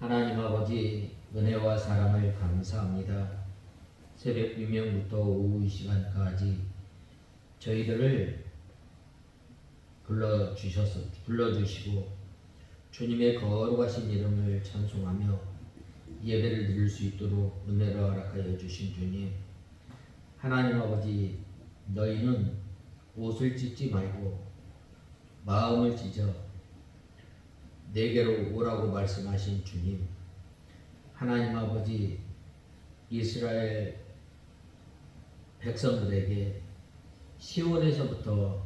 하나님 아버지 은혜와 사랑을 감사합니다. 새벽 유명부터 오후 이 시간까지 저희들을 불러주시고 주님의 거룩하신 이름을 찬송하며 예배를 드릴 수 있도록 은혜를 허락하여 주신 주님, 하나님 아버지, 너희는 옷을 찢지 말고 마음을 찢어 내게로 오라고 말씀하신 주님, 하나님 아버지, 이스라엘 백성들에게 시온에서부터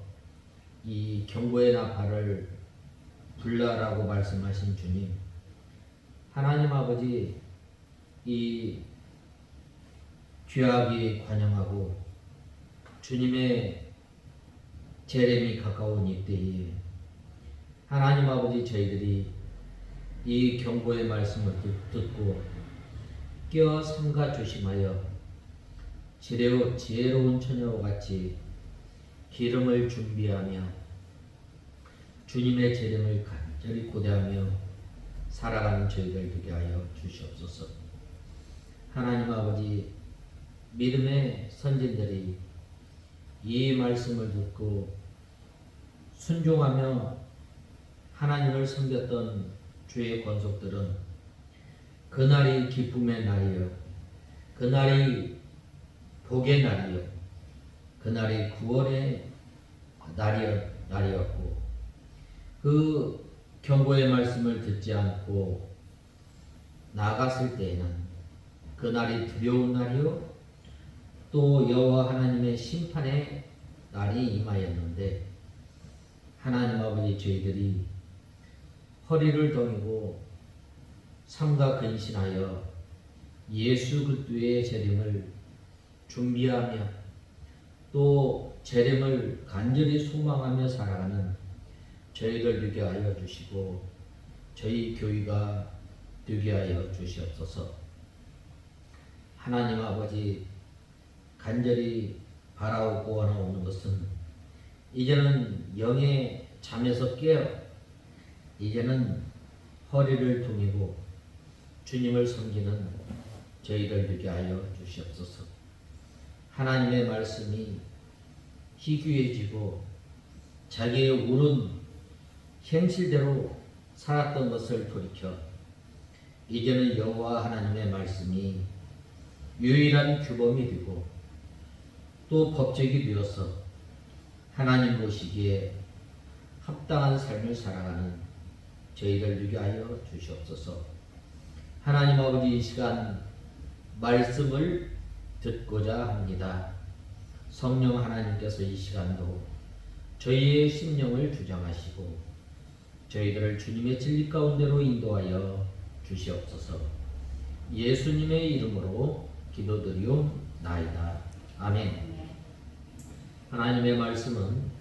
이 경고의 나팔을 불라라고 말씀하신 주님, 하나님 아버지, 이 죄악이 관영하고 주님의 재림이 가까운 이때에 하나님 아버지, 저희들이 이 경고의 말씀을 듣고 깨어 삼가 조심하여 지혜로운 처녀와 같이 기름을 준비하며 주님의 재림을 간절히 고대하며 살아가는 저희들 되게 하여 주시옵소서. 하나님 아버지, 믿음의 선진들이 이 말씀을 듣고 순종하며 하나님을 섬겼던 주의 권속들은 그날이 기쁨의 날이요, 그날이 복의 날이요, 그날이 구원의 날이었고, 그 경고의 말씀을 듣지 않고 나아갔을 때에는 그날이 두려운 날이요, 또 여호와 하나님의 심판의 날이 임하였는데, 하나님 아버지, 저희들이 허리를 동이고 삼가 근신하여 예수 그리스도의 재림을 준비하며 또 재림을 간절히 소망하며 살아가는 저희들 되게 하여 주시고 저희 교회가 되게 하여 주시옵소서. 하나님 아버지, 간절히 바라오고 원하오는 것은 이제는 영의 잠에서 깨어 이제는 허리를 동이고 주님을 섬기는 저희들 되게 하여 주시옵소서. 하나님의 말씀이 희귀해지고 자기의 옳은 행실대로 살았던 것을 돌이켜 이제는 여호와 하나님의 말씀이 유일한 규범이 되고 또 법칙이 되어서 하나님 보시기에 합당한 삶을 살아가는 저희들 되게 하여 주시옵소서. 하나님 아버지, 이 시간 말씀을 듣고자 합니다. 성령 하나님께서 이 시간도 저희의 심령을 주장하시고 저희들을 주님의 진리 가운데로 인도하여 주시옵소서. 예수님의 이름으로 기도드리옵나이다. 아멘. 하나님의 말씀은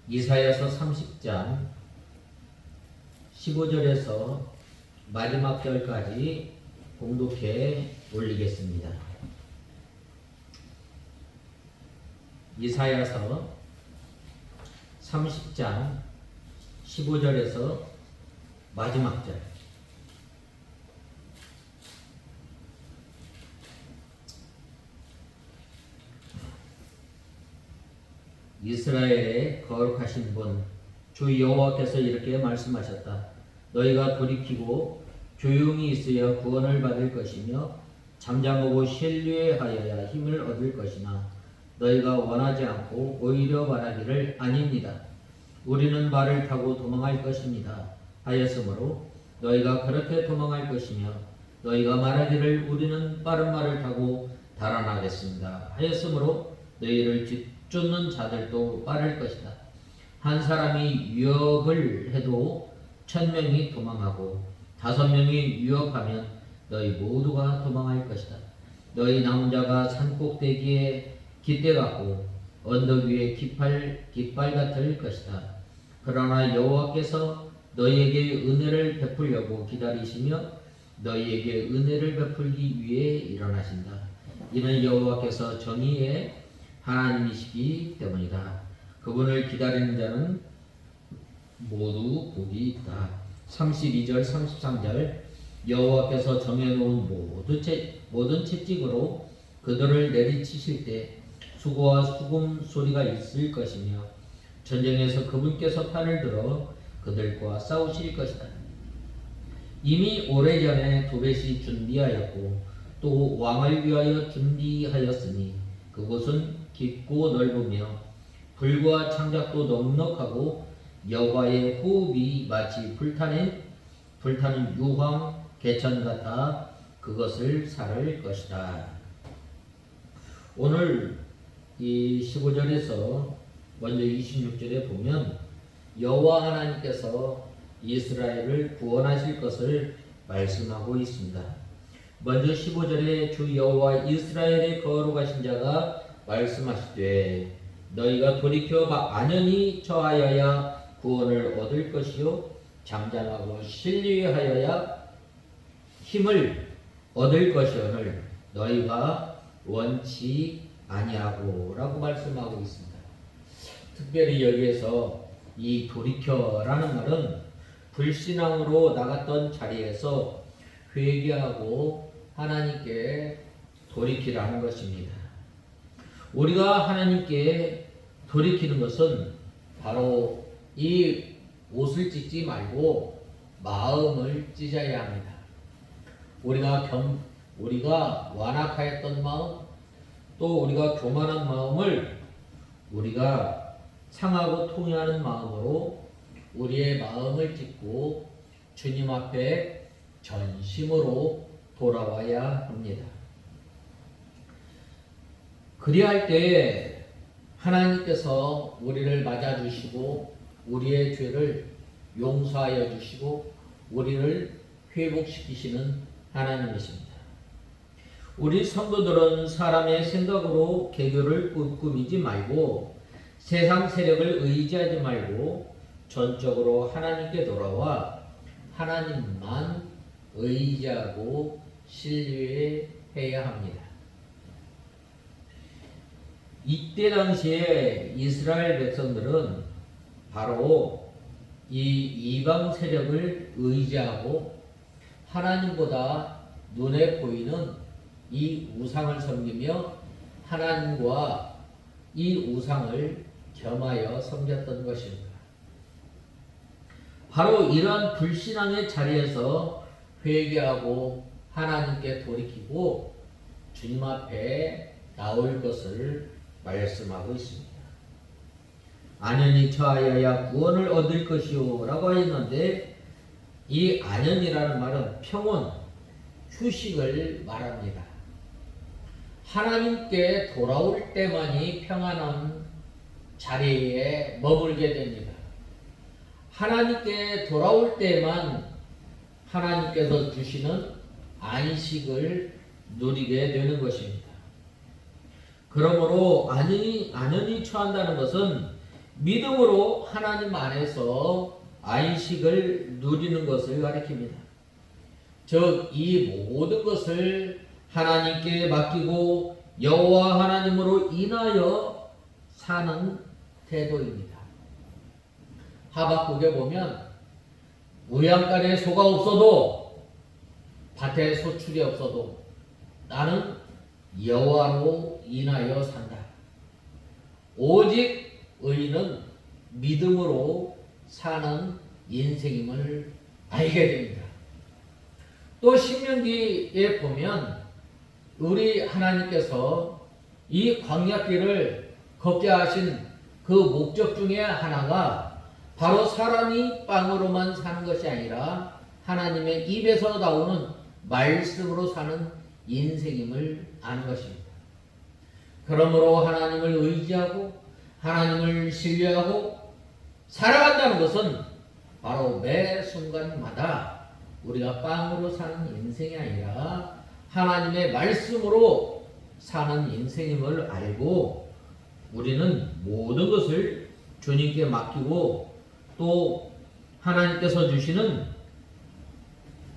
이사야서 30장 15절에서 마지막 절까지 공독해 올리겠습니다. 이사야서 30장 15절에서 마지막 절. 이스라엘의 거룩하신 분 주 여호와께서 이렇게 말씀하셨다. 너희가 돌이키고 조용히 있어야 구원을 받을 것이며 잠잠하고 신뢰하여야 힘을 얻을 것이나 너희가 원하지 않고 오히려 말하기를 아닙니다. 우리는 말을 타고 도망할 것입니다 하였으므로 너희가 그렇게 도망할 것이며 너희가 말하기를 우리는 빠른 말을 타고 달아나겠습니다 하였으므로 너희를 쫓는 자들도 빠를 것이다. 한 사람이 유업을 해도 1000명이 도망하고 5명이 유업하면 너희 모두가 도망할 것이다. 너희 남은 자가 산 꼭대기에 깃대 같고 언덕 위에 깃발 같을 것이다. 그러나 여호와께서 너희에게 은혜를 베풀려고 기다리시며 너희에게 은혜를 베풀기 위해 일어나신다. 이는 여호와께서 정의의 하나님이시기 때문이다. 그분을 기다리는 자는 모두 복이 있다. 32절 33절 여호와께서 정해놓은 모든 채찍으로 그들을 내리치실 때 수고와 수금 소리가 있을 것이며 전쟁에서 그분께서 팔을 들어 그들과 싸우실 것이다. 이미 오래전에 도벳이 준비하였고 또 왕을 위하여 준비하였으니 그곳은 깊고 넓으며 불과 창작도 넉넉하고 여호와의 호흡이 마치 불타는 유황 개천 같아 그것을 살을 것이다. 오늘 이 15절에서 먼저 26절에 보면 여호와 하나님께서 이스라엘을 구원하실 것을 말씀하고 있습니다. 먼저 15절에 주 여호와 이스라엘의 거룩하신 자가 말씀하시되 너희가 돌이켜 안연히 처하여야 구원을 얻을 것이요 잠잠하고 신뢰하여야 힘을 얻을 것이오늘 너희가 원치 아니하고 라고 말씀하고 있습니다. 특별히 여기에서 이 돌이켜라는 말은 불신앙으로 나갔던 자리에서 회개하고 하나님께 돌이키라는 것입니다. 우리가 하나님께 돌이키는 것은 바로 이 옷을 찢지 말고 마음을 찢어야 합니다. 우리가 완악하였던 마음, 또 우리가 교만한 마음을 우리가 상하고 통회하는 마음으로 우리의 마음을 찢고 주님 앞에 전심으로 돌아와야 합니다. 그리할 때 하나님께서 우리를 맞아주시고 우리의 죄를 용서하여 주시고 우리를 회복시키시는 하나님이십니다. 우리 성도들은 사람의 생각으로 개교를 꾸미지 말고 세상 세력을 의지하지 말고 전적으로 하나님께 돌아와 하나님만 의지하고 신뢰해야 합니다. 이때 당시에 이스라엘 백성들은 바로 이 이방 세력을 의지하고 하나님보다 눈에 보이는 이 우상을 섬기며 하나님과 이 우상을 겸하여 섬겼던 것입니다. 바로 이러한 불신앙의 자리에서 회개하고 하나님께 돌이키고 주님 앞에 나올 것을 말씀하고 있습니다. 안연히 처하여야 구원을 얻을 것이요 라고 했는데 이 안연이라는 말은 평온, 휴식을 말합니다. 하나님께 돌아올 때만이 평안한 자리에 머물게 됩니다. 하나님께 돌아올 때만 하나님께서 주시는 안식을 누리게 되는 것입니다. 그러므로 안연히 처한다는 것은 믿음으로 하나님 안에서 안식을 누리는 것을 가리킵니다. 즉, 이 모든 것을 하나님께 맡기고 여호와 하나님으로 인하여 사는 태도입니다. 하박국에 보면 우양간에 소가 없어도 밭에 소출이 없어도 나는 여호와로 인하여 산다. 오직 의인은 믿음으로 사는 인생임을 알게 됩니다. 또 신명기에 보면 우리 하나님께서 이 광야길을 걷게 하신 그 목적 중에 하나가 바로 사람이 빵으로만 사는 것이 아니라 하나님의 입에서 나오는 말씀으로 사는 인생임을 아는 것입니다. 그러므로 하나님을 의지하고 하나님을 신뢰하고 살아간다는 것은 바로 매 순간마다 우리가 빵으로 사는 인생이 아니라 하나님의 말씀으로 사는 인생임을 알고 우리는 모든 것을 주님께 맡기고 또 하나님께서 주시는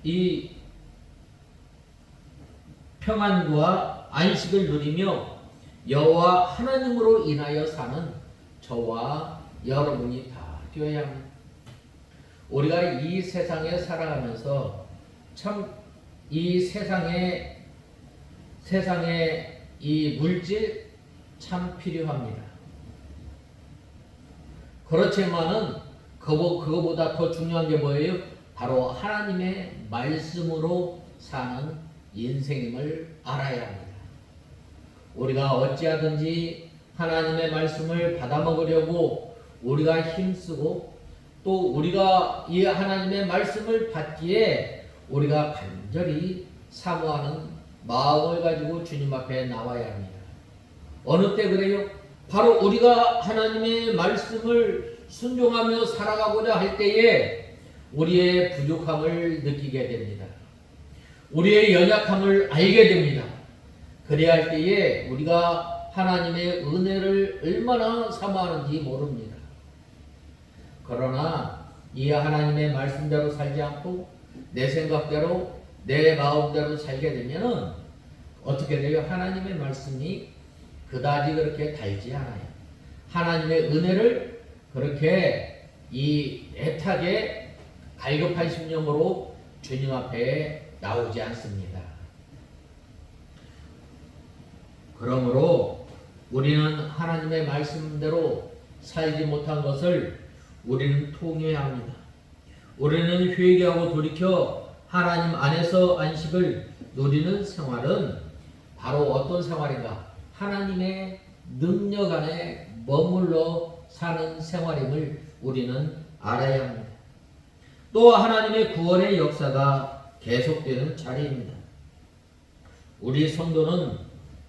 이 평안과 안식을 누리며 여호와 하나님으로 인하여 사는 저와 여러분이 다 되어야 합니다. 우리가 이 세상에 살아가면서 참 이 세상에 이 물질 참 필요합니다. 그렇지만은 그거보다 더 중요한 게 뭐예요? 바로 하나님의 말씀으로 사는 인생임을 알아야 합니다. 우리가 어찌하든지 하나님의 말씀을 받아먹으려고 우리가 힘쓰고 또 우리가 이 하나님의 말씀을 받기에 우리가 간절히 사모하는 마음을 가지고 주님 앞에 나와야 합니다. 어느 때 그래요? 바로 우리가 하나님의 말씀을 순종하며 살아가고자 할 때에 우리의 부족함을 느끼게 됩니다. 우리의 연약함을 알게 됩니다. 그래야 할 때에 우리가 하나님의 은혜를 얼마나 사모하는지 모릅니다. 그러나 이 하나님의 말씀대로 살지 않고 내 생각대로 내 마음대로 살게 되면은 어떻게 돼요? 하나님의 말씀이 그다지 그렇게 달지 않아요. 하나님의 은혜를 그렇게 이 애타게 갈급한 심령으로 주님 앞에 나오지 않습니다. 그러므로 우리는 하나님의 말씀대로 살지 못한 것을 우리는 통해야 합니다. 우리는 회개하고 돌이켜 하나님 안에서 안식을 누리는 생활은 바로 어떤 생활인가? 하나님의 능력 안에 머물러 사는 생활임을 우리는 알아야 합니다. 또 하나님의 구원의 역사가 계속되는 자리입니다. 우리 성도는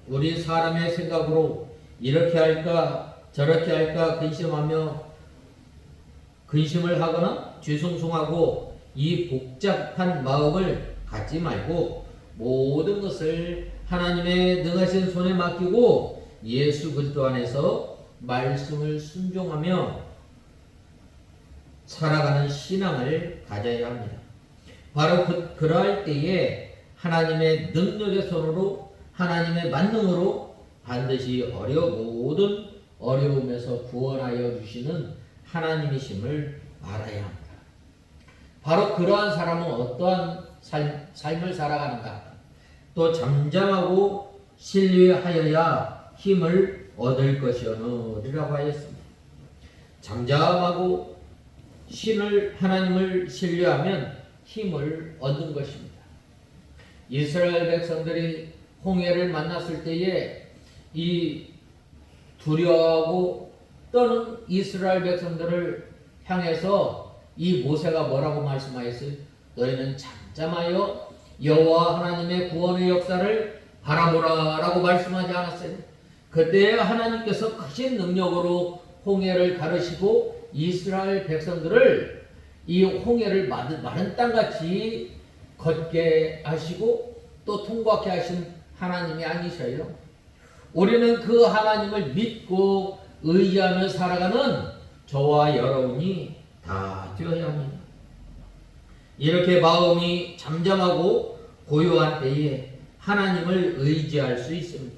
우리 사람의 생각으로 이렇게 할까 저렇게 할까 근심을 하거나 뒤숭숭하고 이 복잡한 마음을 갖지 말고 모든 것을 하나님의 능하신 손에 맡기고 예수 그리스도 안에서 말씀을 순종하며 살아가는 신앙을 가져야 합니다. 바로 그러할 때에 하나님의 능력의 손으로 하나님의 만능으로 반드시 모든 어려움에서 구원하여 주시는 하나님이심을 알아야 합니다. 바로 그러한 사람은 어떠한 삶을 살아가는가? 또 잠잠하고 신뢰하여야 힘을 얻을 것이오느라고 하였습니다. 잠잠하고 하나님을 신뢰하면 힘을 얻는 것입니다. 이스라엘 백성들이 홍해를 만났을 때에 이 두려워하고 떠는 이스라엘 백성들을 향해서 이 모세가 뭐라고 말씀하였어요? 너희는 잠잠하여 여호와 하나님의 구원의 역사를 바라보라 라고 말씀하지 않았어요? 그때 하나님께서 크신 능력으로 홍해를 가르시고 이스라엘 백성들을 이 홍해를 마른 땅같이 걷게 하시고 또 통과하게 하신 하나님이 아니셔요. 우리는 그 하나님을 믿고 의지하며 살아가는 저와 여러분이 다 되어야 합니다. 이렇게 마음이 잠잠하고 고요한 때에 하나님을 의지할 수 있습니다.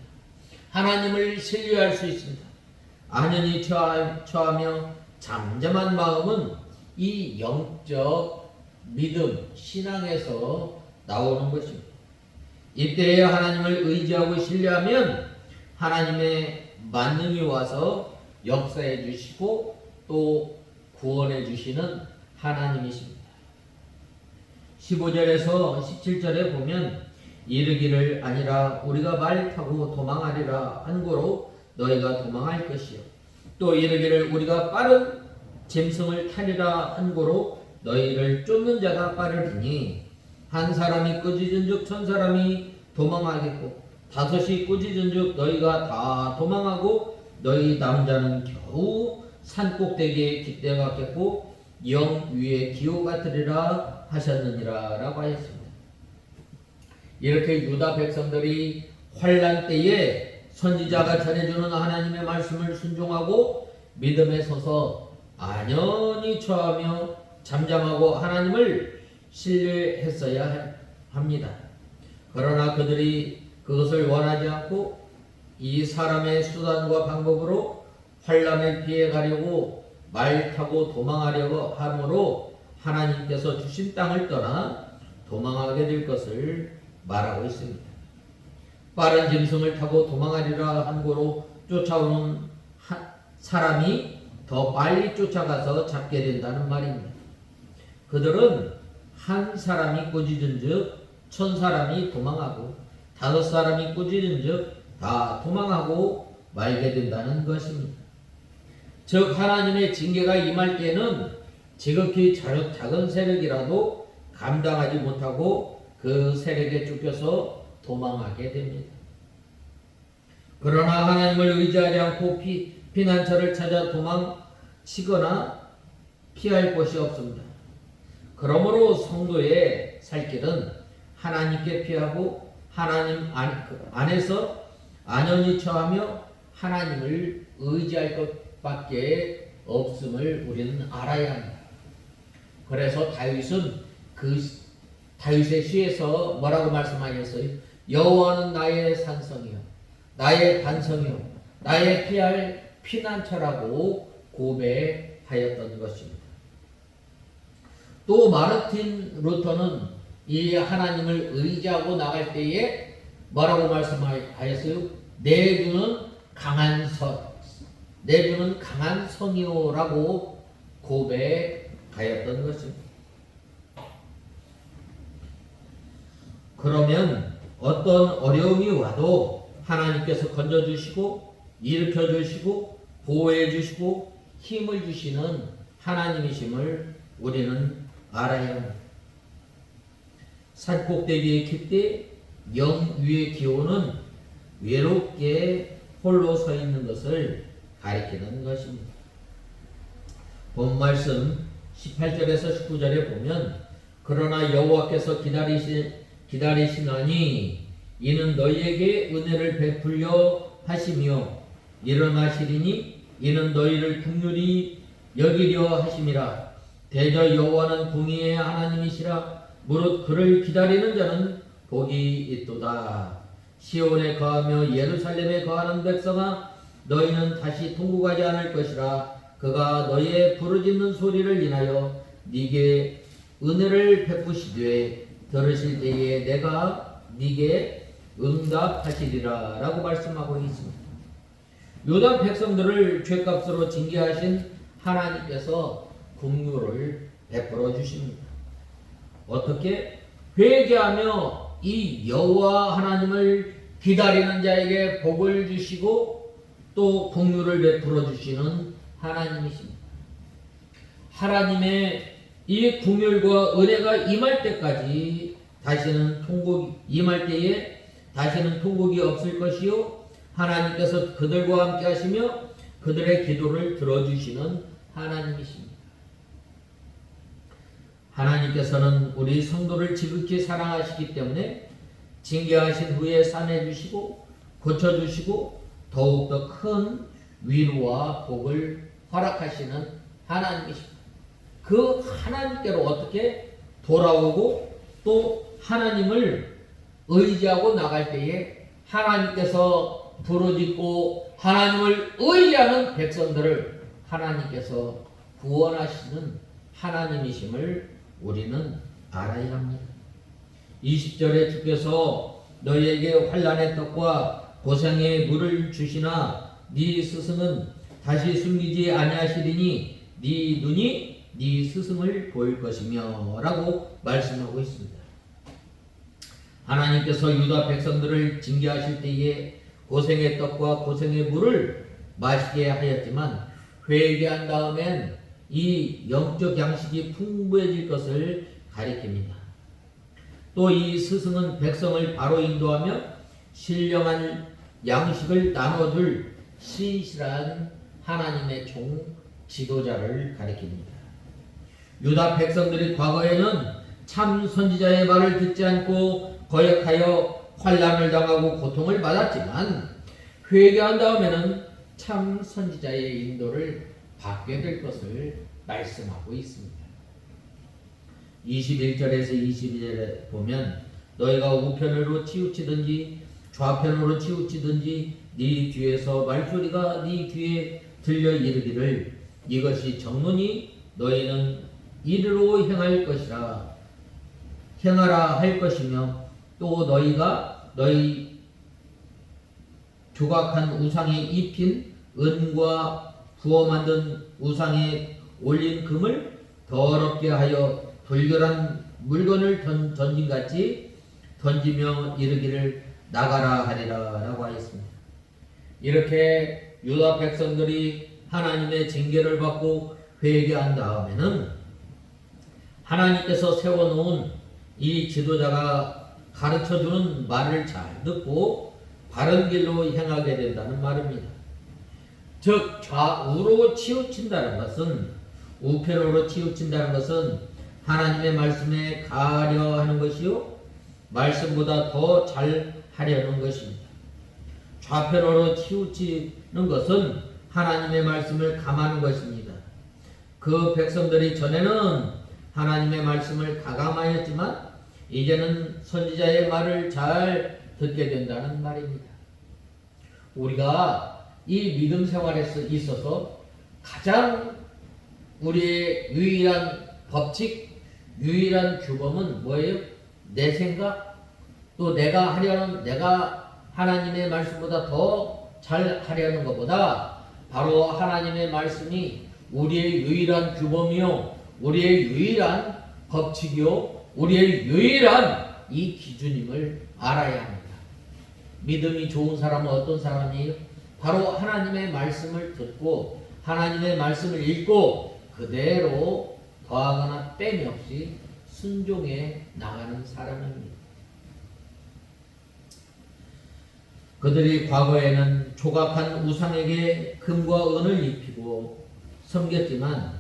하나님을 신뢰할 수 있습니다. 안연히 처하며 잠잠한 마음은 이 영적 믿음, 신앙에서 나오는 것입니다. 이때에 하나님을 의지하고 신뢰하면 하나님의 만능이 와서 역사해 주시고 또 구원해 주시는 하나님이십니다. 15절에서 17절에 보면 이르기를 아니라 우리가 말 타고 도망하리라 한 고로 너희가 도망할 것이요 또 이르기를 우리가 빠른 짐승을 타리라 한 고로 너희를 쫓는 자가 빠르리니 한 사람이 꾸짖은즉 천 사람이 도망하겠고 다섯이 꾸짖은즉 너희가 다 도망하고 너희 남자는 겨우 산꼭대기에 깃대 같겠고 영 위에 기호 같으리라 하셨느니라 라고 하였습니다. 이렇게 유다 백성들이 환난 때에 선지자가 전해주는 하나님의 말씀을 순종하고 믿음에 서서 안연히 처하며 잠잠하고 하나님을 신뢰했어야 합니다. 그러나 그들이 그것을 원하지 않고 이 사람의 수단과 방법으로 환난을 피해 가려고 말 타고 도망하려고 하므로 하나님께서 주신 땅을 떠나 도망하게 될 것을 말하고 있습니다. 빠른 짐승을 타고 도망하리라 한 고로 쫓아오는 사람이 더 빨리 쫓아가서 잡게 된다는 말입니다. 그들은 한 사람이 꾸짖은즉 1000사람이 도망하고 5사람이 꾸짖은즉 다 도망하고 말게 된다는 것입니다. 즉 하나님의 징계가 임할 때는 지극히 작은 세력이라도 감당하지 못하고 그 세력에 쫓겨서 도망하게 됩니다. 그러나 하나님을 의지하지 않고 피난처를 찾아 도망치거나 피할 곳이 없습니다. 그러므로 성도의 살 길은 하나님께 피하고 하나님 안에서 안연히 처하며 하나님을 의지할 것밖에 없음을 우리는 알아야 합니다. 그래서 다윗의 시에서 뭐라고 말씀하셨어요? 여호와는 나의 산성이요 나의 반성이요 나의 피할 피난처라고 고백하였던 것입니다. 또 마르틴 루터는 이 하나님을 의지하고 나갈 때에 뭐라고 말씀하였어요? 내 주는 강한 성이요라고 고백하였던 것입니다. 그러면 어떤 어려움이 와도 하나님께서 건져주시고 일으켜주시고 보호해주시고 힘을 주시는 하나님이심을 우리는 알아야 합니다. 산꼭대기에 깃대 영 위의 기온은 외롭게 홀로 서 있는 것을 가리키는 것입니다. 본 말씀 18절에서 19절에 보면 그러나 여호와께서 기다리시나니 이는 너희에게 은혜를 베풀려 하시며 일어나시리니 이는 너희를 긍휼히 여기려 하심이라. 대저 여호와는 공의의 하나님이시라. 무릇 그를 기다리는 자는 복이 있도다. 시온에 거하며 예루살렘에 거하는 백성아 너희는 다시 통곡하지 않을 것이라. 그가 너희의 부르짖는 소리를 인하여 네게 은혜를 베푸시되 들으실 때에 내가 네게 응답하시리라 라고 말씀하고 있습니다. 유다 백성들을 죄값으로 징계하신 하나님께서 긍휼을 베풀어 주십니다. 어떻게? 회개하며 이 여호와 하나님을 기다리는 자에게 복을 주시고 또 긍휼을 베풀어 주시는 하나님이십니다. 하나님의 이 긍휼과 은혜가 임할 때까지 임할 때에 다시는 통곡이 없을 것이요 하나님께서 그들과 함께 하시며 그들의 기도를 들어주시는 하나님이십니다. 하나님께서는 우리 성도를 지극히 사랑하시기 때문에 징계하신 후에 싸매주시고 고쳐주시고 더욱더 큰 위로와 복을 허락하시는 하나님이십니다. 그 하나님께로 어떻게 돌아오고 또 하나님을 의지하고 나갈 때에 하나님께서 부르짖고 하나님을 의지하는 백성들을 하나님께서 구원하시는 하나님이심을 우리는 알아야 합니다. 20절에 주께서 너희에게 환난의 떡과 고생의 물을 주시나 네 스승은 다시 숨기지 아니하시리니 네 눈이 네 스승을 보일 것이며 라고 말씀하고 있습니다. 하나님께서 유다 백성들을 징계하실 때에 고생의 떡과 고생의 물을 마시게 하였지만 회개한 다음엔 이 영적 양식이 풍부해질 것을 가리킵니다. 또 이 스승은 백성을 바로 인도하며 신령한 양식을 나눠줄 신실한 하나님의 종 지도자를 가리킵니다. 유다 백성들이 과거에는 참 선지자의 말을 듣지 않고 거역하여 환난을 당하고 고통을 받았지만 회개한 다음에는 참 선지자의 인도를 받게 될 것을 말씀하고 있습니다. 21절에서 22절에 보면 너희가 우편으로 치우치든지 좌편으로 치우치든지 네 뒤에서 말소리가 네 귀에 들려 이르기를 이것이 정론이 너희는 이리로 행할 것이라 행하라 할 것이며 또 너희가 너희 조각한 우상에 입힌 은과 부어 만든 우상에 올린 금을 더럽게 하여 불결한 물건을 던진같이 던지며 이르기를 나가라 하리라 라고 하였습니다. 이렇게 유다 백성들이 하나님의 징계를 받고 회개한 다음에는 하나님께서 세워놓은 이 지도자가 가르쳐주는 말을 잘 듣고 바른 길로 행하게 된다는 말입니다. 즉 좌우로 치우친다는 것은 우편으로 치우친다는 것은 하나님의 말씀에 가하려 하는 것이요 말씀보다 더 잘 하려는 것입니다. 좌편으로 치우치는 것은 하나님의 말씀을 감하는 것입니다. 그 백성들이 전에는 하나님의 말씀을 가감하였지만 이제는 선지자의 말을 잘 듣게 된다는 말입니다. 우리가 이 믿음 생활에 있어서 가장 우리의 유일한 법칙, 유일한 규범은 뭐예요? 내 생각, 또 내가 하나님의 말씀보다 더 잘 하려는 것보다 바로 하나님의 말씀이 우리의 유일한 규범이요, 우리의 유일한 법칙이요, 우리의 유일한 이 기준임을 알아야 합니다. 믿음이 좋은 사람은 어떤 사람이에요? 바로 하나님의 말씀을 듣고 하나님의 말씀을 읽고 그대로 더하거나 빼이 없이 순종해 나가는 사람입니다. 그들이 과거에는 조각한 우상에게 금과 은을 입히고 섬겼지만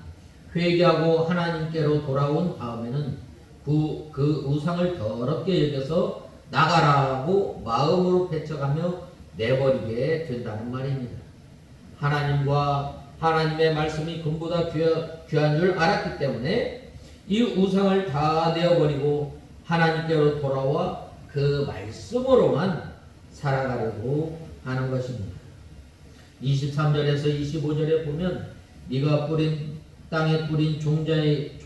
회개하고 하나님께로 돌아온 다음에는 그 우상을 더럽게 여겨서 나가라고 마음으로 배척하며 내버리게 된다는 말입니다. 하나님과 하나님의 말씀이 금보다 귀한 줄 알았기 때문에 이 우상을 다 내어버리고 하나님께로 돌아와 그 말씀으로만 살아가려고 하는 것입니다. 23절에서 25절에 보면 네가 땅에 뿌린 종자에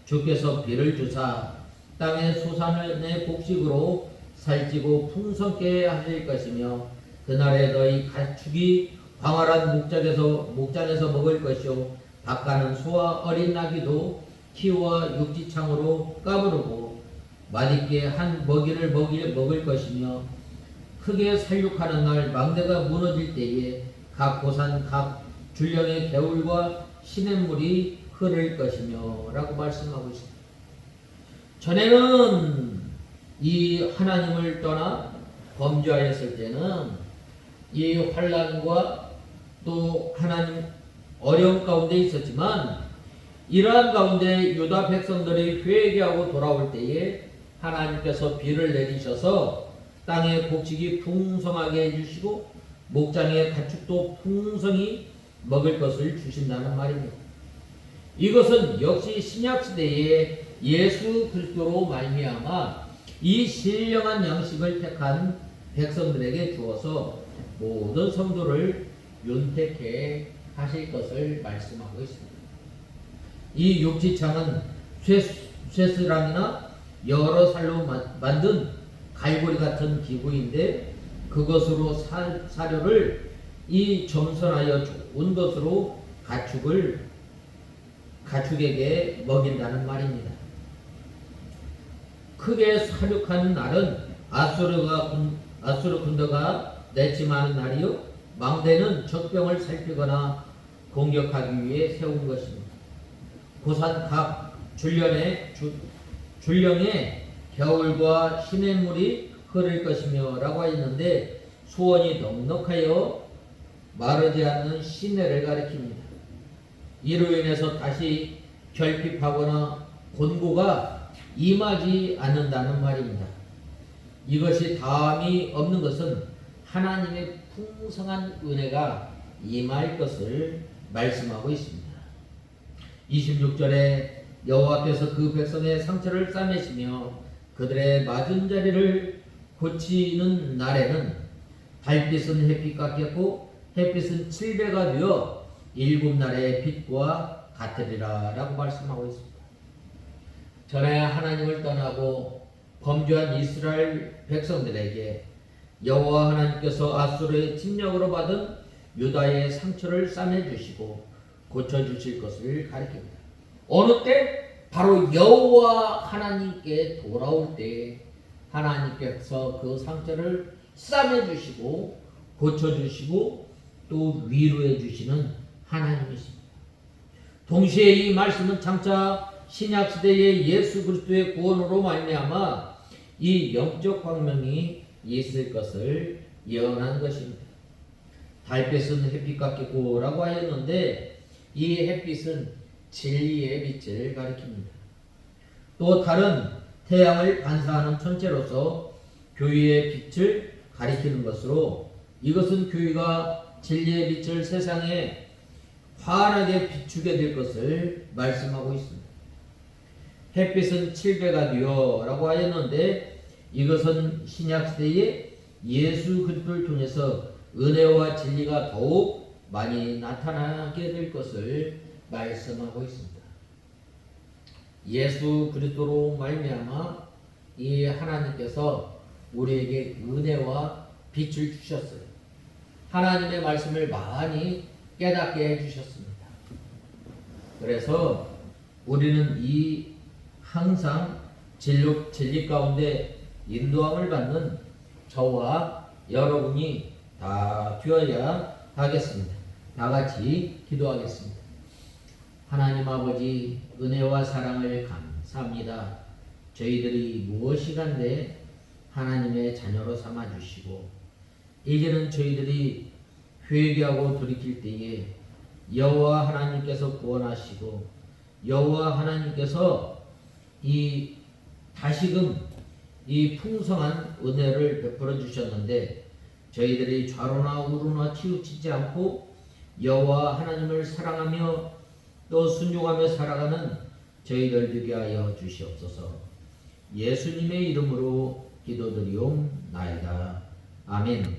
주께서 비를 주사 땅의 소산의 곡식으로 살찌고 풍성케 하실 것이며 그날에 너희 가축이 광활한 목장에서 먹을 것이요 닭가는 소와 어린 나귀도 키와 육지창으로 까부르고 맛있게 한 먹이를 먹을 것이며 크게 살육하는 날 망대가 무너질 때에 각 고산 각 줄령의 개울과 시냇물이 흐를 것이며 라고 말씀하고 있습니다. 전에는 이 하나님을 떠나 범죄하였을 때는 이 환난과 또 하나님 어려움 가운데 있었지만 이러한 가운데 유다 백성들이 회개하고 돌아올 때에 하나님께서 비를 내리셔서 땅의 곡식이 풍성하게 해주시고 목장의 가축도 풍성히 먹을 것을 주신다는 말입니다. 이것은 역시 신약시대에 예수 그리스도로 말미암아 이 신령한 양식을 택한 백성들에게 주어서 모든 성도를 윤택해 하실 것을 말씀하고 있습니다. 이 육지창은 쇠스랑이나 여러 살로 만든 갈고리 같은 기구인데 그것으로 사료를 이 점선하여 좋은 것으로 가축에게 먹인다는 말입니다. 크게 사륙하는 날은 아수르 군대가 내침하는 날이요 망대는 적병을 살피거나 공격하기 위해 세운 것입니다. 고산 각 줄령에 겨울과 시냇물이 흐를 것이며 라고 했는데 수원이 넉넉하여 마르지 않는 시내를 가리킵니다. 이로 인해서 다시 결핍하거나 곤고가 임하지 않는다는 말입니다. 이것이 다함이 없는 것은 하나님의 풍성한 은혜가 임할 것을 말씀하고 있습니다. 26절에 여호와께서 그 백성의 상처를 싸매시며 그들의 맞은 자리를 고치는 날에는 달빛은 햇빛 같겠고 햇빛은 7배가 되어 7날의 빛과 같으리라 라고 말씀하고 있습니다. 전에 하나님을 떠나고 범죄한 이스라엘 백성들에게 여호와 하나님께서 아수르의 침략으로 받은 유다의 상처를 싸매주시고 고쳐주실 것을 가리킵니다. 어느 때? 바로 여호와 하나님께 돌아올 때 하나님께서 그 상처를 싸매주시고 고쳐주시고 또 위로해주시는 하나님이십니다. 동시에 이 말씀은 장차 신약시대의 예수 그리스도의 구원으로 말미암아 이 영적 광명이 있을 것을 예언한 것입니다. 달빛은 햇빛 같겠고 라고 하였는데 이 햇빛은 진리의 빛을 가리킵니다. 또 다른 태양을 반사하는 천체로서 교회의 빛을 가리키는 것으로 이것은 교회가 진리의 빛을 세상에 환하게 비추게 될 것을 말씀하고 있습니다. 햇빛은 7배가 되어 라고 하였는데 이것은 신약시대에 예수 그리스도를 통해서 은혜와 진리가 더욱 많이 나타나게 될 것을 말씀하고 있습니다. 예수 그리스도로 말미암아 이 하나님께서 우리에게 은혜와 빛을 주셨어요. 하나님의 말씀을 많이 깨닫게 해주셨습니다. 그래서 우리는 이 항상 진리 가운데 인도함을 받는 저와 여러분이 다 되어야 하겠습니다. 다 같이 기도하겠습니다. 하나님 아버지, 은혜와 사랑을 감사합니다. 저희들이 무엇이간데 하나님의 자녀로 삼아주시고 이제는 저희들이 회개하고 돌이킬 때에 여호와 하나님께서 구원하시고 여호와 하나님께서 이 다시금 이 풍성한 은혜를 베풀어 주셨는데 저희들이 좌로나 우로나 치우치지 않고 여호와 하나님을 사랑하며 또 순종하며 살아가는 저희들 되게 하여 주시옵소서. 예수님의 이름으로 기도드리옵나이다. 아멘.